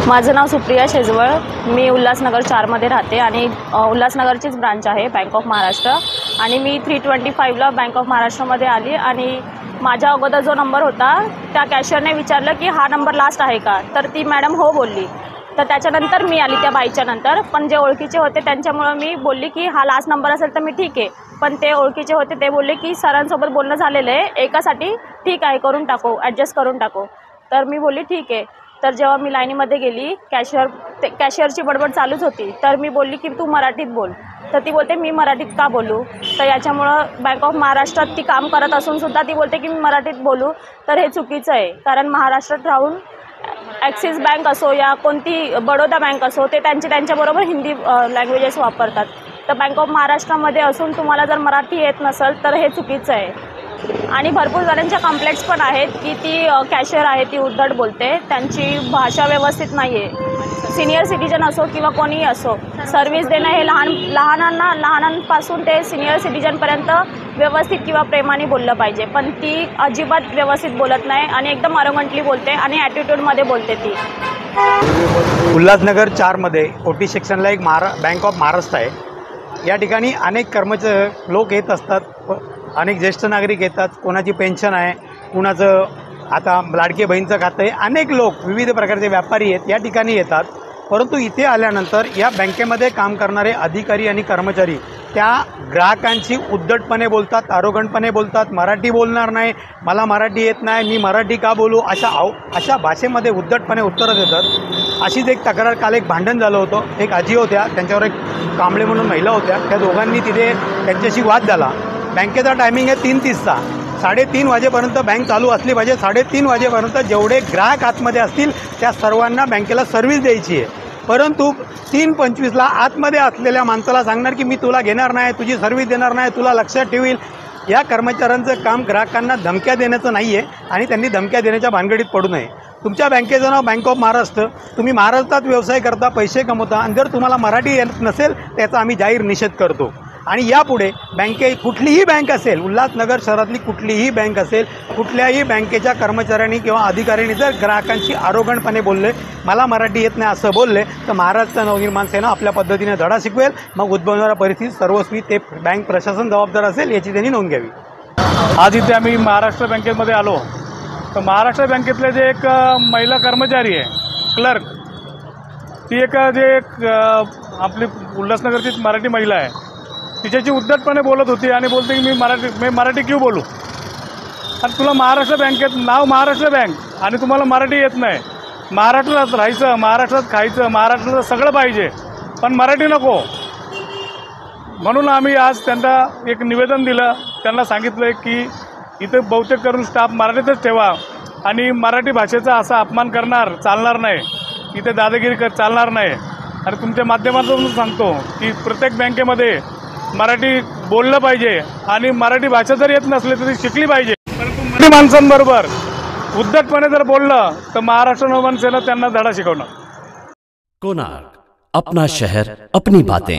माझं नाव सुप्रिया शेजवळ। मी उल्हासनगर 4 मध्ये राहते आणि उल्हासनगरचीच ब्रांच आहे बँक ऑफ महाराष्ट्र। आणि मी 325 ला बँक ऑफ महाराष्ट्रमध्ये आली आणि माझ्या अगोदर जो नंबर होता त्या कॅशियरने विचारलं की हा नंबर लास्ट आहे का, तर ती मॅडम हो बोलली। तर त्याच्यानंतर मी आली त्या बाईच्या नंतर, पण जे ओळखीचे होते त्यांच्यामुळे मी बोलली की हा लास्ट नंबर असेल तर मी ठीक आहे, पण ते ओळखीचे होते ते बोलले की सरांसोबत बोलणं झालेलं आहे, एकासाठी ठीक आहे करून टाकू, ॲडजस्ट करून टाकू। तर मी बोलली ठीक आहे। तर जेव्हा मी लाईनीमध्ये गेली, कॅशियरची बडबड चालूच होती, तर मी बोलली की तू मराठीत बोल। तर ती बोलते मी मराठीत का बोलू, तर याच्यामुळं बँक ऑफ महाराष्ट्रात ती काम करत असूनसुद्धा ती बोलते की मी मराठीत बोलू, तर हे चुकीचं आहे। कारण महाराष्ट्रात राहून ॲक्सिस बँक असो या कोणती बडोदा बँक असो, ते त्यांच्याबरोबर हिंदी लँग्वेजेस वापरतात। तर बँक ऑफ महाराष्ट्रामध्ये असून तुम्हाला जर मराठी येत नसेल तर हे चुकीचं आहे। आणि भरपूर जणांच्या कंप्लेंट्स पण आहेत की ती कॅशियर आहे ती उद्धट बोलते, त्यांची भाषा व्यवस्थित नाही आहे। सिनियर सिटीजन असो किंवा कोणीही असो, सर्व्हिस देणं हे लहानांपासून ते सिनियर सिटीजनपर्यंत व्यवस्थित किंवा प्रेमाने बोललं पाहिजे, पण ती अजिबात व्यवस्थित बोलत नाही आणि एकदम अरोगंटली बोलते आणि ॲटिट्यूडमध्ये बोलते ती। उल्हासनगर 4 मध्ये ओटी सेक्शनला एक बँक ऑफ महाराष्ट्र आहे। या ठिकाणी अनेक कर्मचारी लोक येत असतात, अनेक ज्येष्ठ नागरिक येतात, कोणाची पेन्शन आहे, कुणाचं आता लाडकी बहीणचं खातं आहे, अनेक लोक विविध प्रकारचे व्यापारी आहेत या ठिकाणी येतात। परंतु इथे आल्यानंतर या बँकेमध्ये काम करणारे अधिकारी आणि कर्मचारी त्या ग्राहकांशी उद्धटपणे बोलतात, आरोगंटपणे बोलतात, मराठी बोलणार नाही, मला मराठी येत नाही, मी मराठी का बोलू, अशा भाषेमध्ये उद्धटपणे उत्तरं देतात। अशीच एक तक्रार काल एक भांडण झालं होतं। एक आजी होत्या, त्यांच्यावर एक कांबळे म्हणून महिला होत्या, त्या दोघांनी तिथे त्यांच्याशी वाद झाला। बँकेचा टायमिंग आहे 3:30चा, 3:30 वाजेपर्यंत बँक चालू असली पाहिजे। 3:30 वाजेपर्यंत जेवढे ग्राहक आतमध्ये असतील त्या सर्वांना बँकेला सर्व्हिस द्यायची आहे, परंतु 3:25ला आतमध्ये असलेल्या माणसाला सांगणार की मी तुला घेणार नाही, तुझी सर्व्हिस देणार नाही, तुला लक्षात ठेवील। या कर्मचाऱ्यांचं काम ग्राहकांना धमक्या देण्याचं नाही आहे आणि त्यांनी धमक्या देण्याच्या भानगडीत पडू नये। तुमच्या बँकेचं नाव बँक ऑफ महाराष्ट्र, तुम्ही महाराष्ट्रात व्यवसाय करता, पैसे कमवता आणि जर तुम्हाला मराठी येत नसेल त्याचा आम्ही जाहीर निषेध करतो। आणि यापुढे कुठलीही बँक असेल, उल्हासनगर शहरातली कुठलीही बँक असेल, कुठल्याही बँकेच्या कर्मचाऱ्यांनी किंवा अधिकाऱ्यांनी जर ग्राहकांशी आरोगंटपणे बोलले, मला मराठी येत नाही असं बोलले, तर महाराष्ट्र नवनिर्माण सेना आपल्या पद्धतीने धडा शिकवेल। मग उद्भवणाऱ्या परिस्थितीत सर्वस्वी ते बँक प्रशासन जबाबदार असेल याची त्यांनी नोंद घ्यावी। आज इथे आम्ही महाराष्ट्र बँकेमध्ये आलो, तर महाराष्ट्र बँकेतले जे एक महिला कर्मचारी आहे, क्लर्क, ती आपली उल्हासनगरची मराठी महिला आहे, तिच्याशी उद्धटपणे बोलत होती आणि बोलते की मी मराठी क्यों बोलू, आणि तुला महाराष्ट्र बँकेत नाव महाराष्ट्र बँक आणि तुम्हाला मराठी येत नाही, महाराष्ट्रात राहायचं, महाराष्ट्रात खायचं, महाराष्ट्रात सगळं पाहिजे पण मराठी नको। म्हणून आम्ही आज त्यांना एक निवेदन दिलं, त्यांना सांगितलं की इथे बहुतेक करून स्टाफ मराठीतच ठेवा आणि मराठी भाषेचा असा अपमान करणार चालणार नाही, इथे दादागिरी चालणार नाही। आणि तुमच्या माध्यमातून सांगतो की प्रत्येक बँकेमध्ये मराठी बोललं पाहिजे आणि मराठी भाषा जर येत नसली तरी शिकली पाहिजे, परंतु मराठी माणसांबरोबर उद्धटपणे जर बोललं तर महाराष्ट्र नवनिर्माण सेना त्यांना धडा शिकवणार। कोणार्क, अपना शहर अपनी बातें।